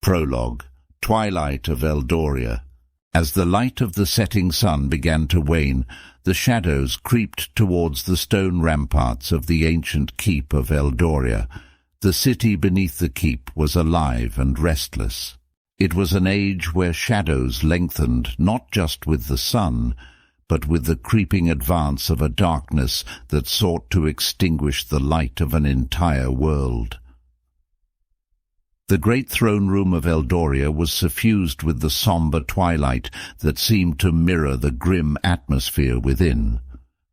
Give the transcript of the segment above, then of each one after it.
Prologue, Twilight of Eldoria. As the light of the setting sun began to wane, the shadows creeped towards the stone ramparts of the ancient keep of Eldoria. The city beneath the keep was alive and restless. It was an age where shadows lengthened not just with the sun, but with the creeping advance of a darkness that sought to extinguish the light of an entire world. The great throne room of Eldoria was suffused with the sombre twilight that seemed to mirror the grim atmosphere within.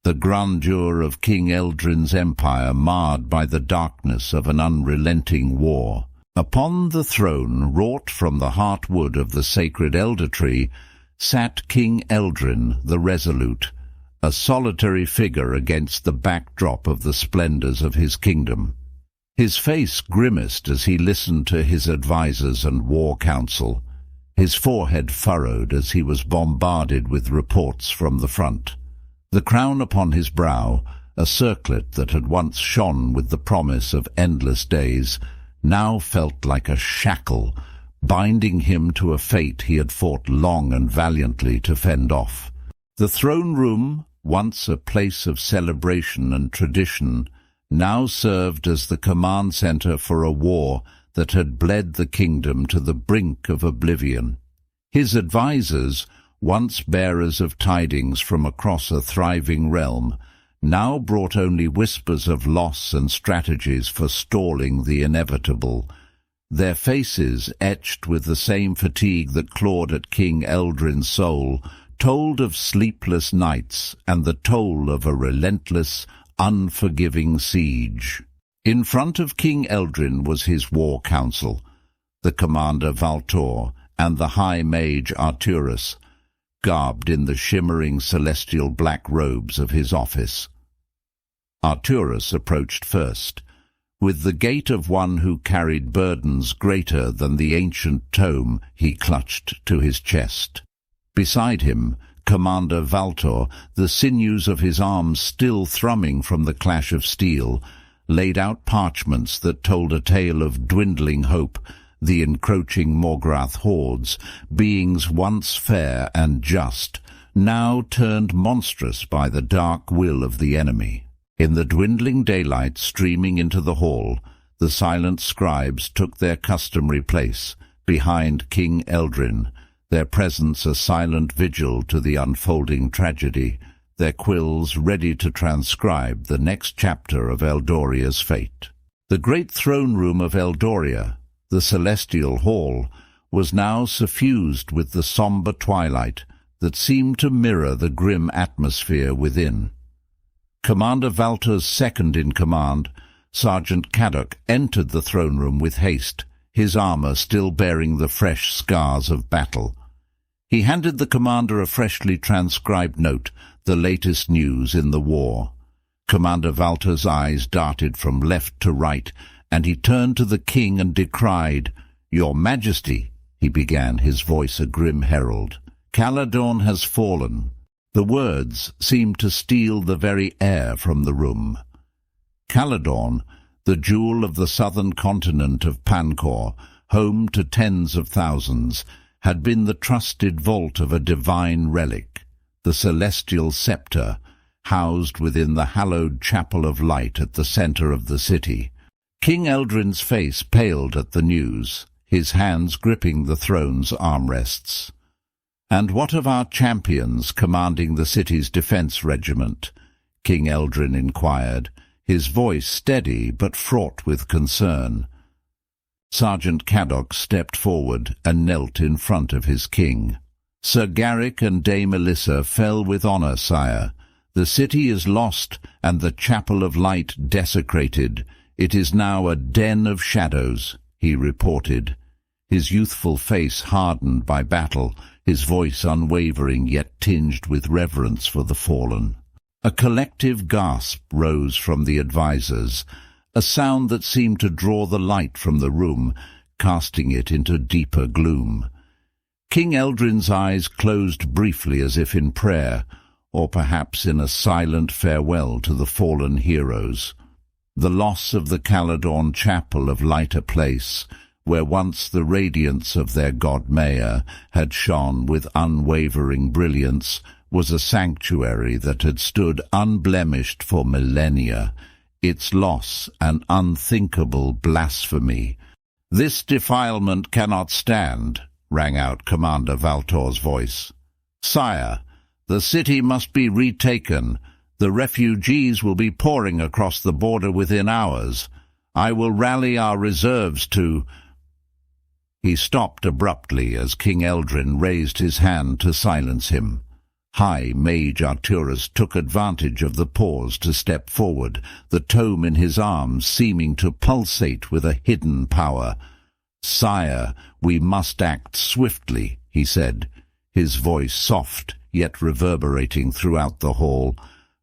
The grandeur of King Eldrin's empire marred by the darkness of an unrelenting war. Upon the throne, wrought from the heartwood of the sacred elder tree, sat King Eldrin the Resolute, a solitary figure against the backdrop of the splendors of his kingdom. His face grimaced as he listened to his advisers and war council. His forehead furrowed as he was bombarded with reports from the front. The crown upon his brow, a circlet that had once shone with the promise of endless days, now felt like a shackle, binding him to a fate he had fought long and valiantly to fend off. The throne room, once a place of celebration and tradition, now served as the command center for a war that had bled the kingdom to the brink of oblivion. His advisers, once bearers of tidings from across a thriving realm, now brought only whispers of loss and strategies for stalling the inevitable. Their faces, etched with the same fatigue that clawed at King Eldrin's soul, told of sleepless nights and the toll of a relentless, unforgiving siege. In front of King Eldrin was his war council, the commander Valtor and the high mage Arturus, garbed in the shimmering celestial black robes of his office. Arturus approached first, with the gait of one who carried burdens greater than the ancient tome he clutched to his chest. Beside him, Commander Valtor, the sinews of his arms still thrumming from the clash of steel, laid out parchments that told a tale of dwindling hope, the encroaching Morgrath hordes, beings once fair and just, now turned monstrous by the dark will of the enemy. In the dwindling daylight streaming into the hall, the silent scribes took their customary place, behind King Eldrin, their presence a silent vigil to the unfolding tragedy, their quills ready to transcribe the next chapter of Eldoria's fate. The great throne room of Eldoria, the celestial hall, was now suffused with the sombre twilight that seemed to mirror the grim atmosphere within. Commander Valtor's second-in-command, Sergeant Caddock, entered the throne room with haste, his armor still bearing the fresh scars of battle. He handed the commander a freshly transcribed note, the latest news in the war. Commander Valtor's eyes darted from left to right, and he turned to the king and decried, "Your Majesty," he began, his voice a grim herald, "Caledon has fallen." The words seemed to steal the very air from the room. Caledon, the jewel of the southern continent of Pancor, home to tens of thousands, had been the trusted vault of a divine relic, the celestial scepter, housed within the hallowed chapel of light at the center of the city. King Eldrin's face paled at the news, his hands gripping the throne's armrests. "And what of our champions commanding the city's defense regiment?" King Eldrin inquired, his voice steady but fraught with concern. Sergeant Caddock stepped forward and knelt in front of his king. "Sir Garrick and Dame Elissa fell with honor, sire. The city is lost and the chapel of light desecrated. It is now a den of shadows," he reported, his youthful face hardened by battle, his voice unwavering yet tinged with reverence for the fallen. A collective gasp rose from the advisers, a sound that seemed to draw the light from the room, casting it into deeper gloom. King Eldrin's eyes closed briefly as if in prayer, or perhaps in a silent farewell to the fallen heroes. The loss of the Caledon Chapel of Lighter Place where once the radiance of their god Maya had shone with unwavering brilliance, was a sanctuary that had stood unblemished for millennia, its loss an unthinkable blasphemy. "This defilement cannot stand," rang out Commander Valtor's voice. "Sire, the city must be retaken. The refugees will be pouring across the border within hours. I will rally our reserves to—" He stopped abruptly as King Eldrin raised his hand to silence him. High Mage Arturus took advantage of the pause to step forward, the tome in his arms seeming to pulsate with a hidden power. "Sire, we must act swiftly," he said, his voice soft yet reverberating throughout the hall.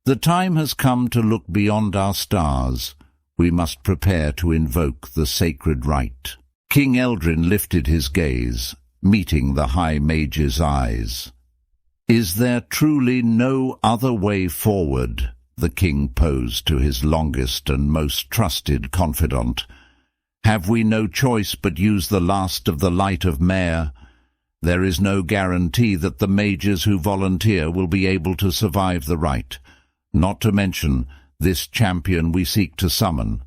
"The time has come to look beyond our stars. We must prepare to invoke the sacred rite." King Eldrin lifted his gaze, meeting the High Mage's eyes. "Is there truly no other way forward?" the king posed to his longest and most trusted confidant. "Have we no choice but use the last of the light of Maya? There is no guarantee that the mages who volunteer will be able to survive the rite, not to mention this champion we seek to summon."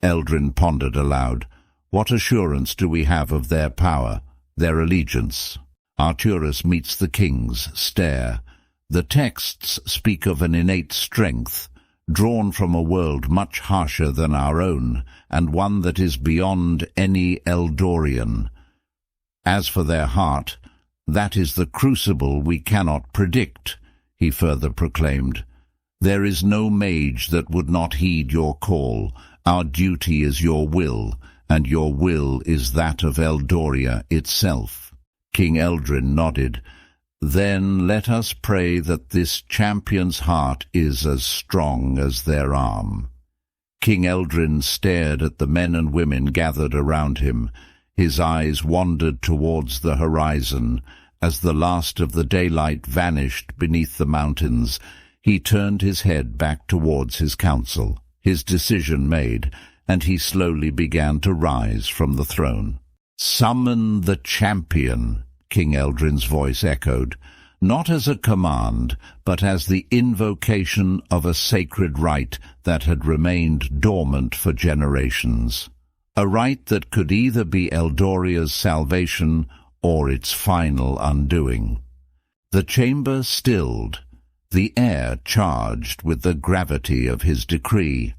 Eldrin pondered aloud. "What assurance do we have of their power, their allegiance?" Arturus meets the king's stare. The texts speak of an innate strength, drawn from a world much harsher than our own, and one that is beyond any Eldorian. As for their heart, that is the crucible we cannot predict, he further proclaimed. There is no mage that would not heed your call. Our duty is your will, and your will is that of Eldoria itself. King Eldrin nodded. "Then let us pray that this champion's heart is as strong as their arm." King Eldrin stared at the men and women gathered around him. His eyes wandered towards the horizon. As the last of the daylight vanished beneath the mountains, he turned his head back towards his council, his decision made, and he slowly began to rise from the throne. "Summon the champion," King Eldrin's voice echoed, not as a command, but as the invocation of a sacred rite that had remained dormant for generations. A rite that could either be Eldoria's salvation or its final undoing. The chamber stilled, the air charged with the gravity of his decree.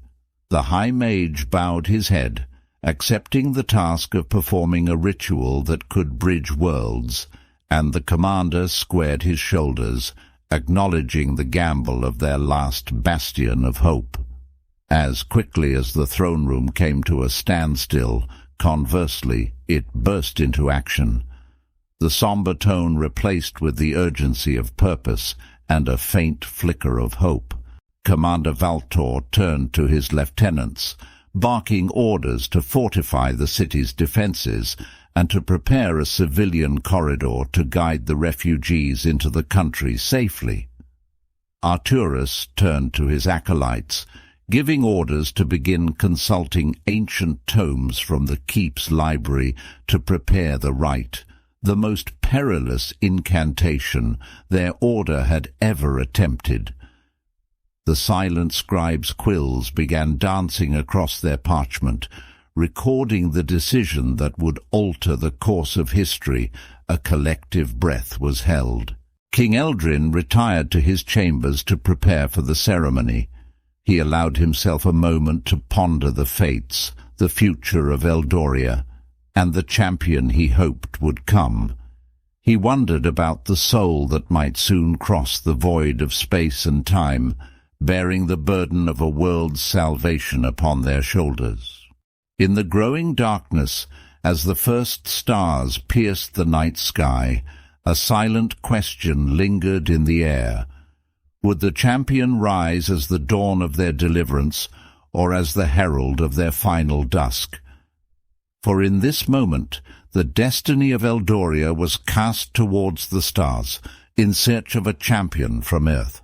The High Mage bowed his head, accepting the task of performing a ritual that could bridge worlds, and the commander squared his shoulders, acknowledging the gamble of their last bastion of hope. As quickly as the throne room came to a standstill, conversely, it burst into action. The somber tone replaced with the urgency of purpose and a faint flicker of hope. Commander Valtor turned to his lieutenants, barking orders to fortify the city's defenses and to prepare a civilian corridor to guide the refugees into the country safely. Arturus turned to his acolytes, giving orders to begin consulting ancient tomes from the keep's library to prepare the rite, the most perilous incantation their order had ever attempted. The silent scribe's quills began dancing across their parchment, recording the decision that would alter the course of history. A collective breath was held. King Eldrin retired to his chambers to prepare for the ceremony. He allowed himself a moment to ponder the fates, the future of Eldoria, and the champion he hoped would come. He wondered about the soul that might soon cross the void of space and time, bearing the burden of a world's salvation upon their shoulders. In the growing darkness, as the first stars pierced the night sky, a silent question lingered in the air. Would the champion rise as the dawn of their deliverance, or as the herald of their final dusk? For in this moment, the destiny of Eldoria was cast towards the stars, in search of a champion from Earth.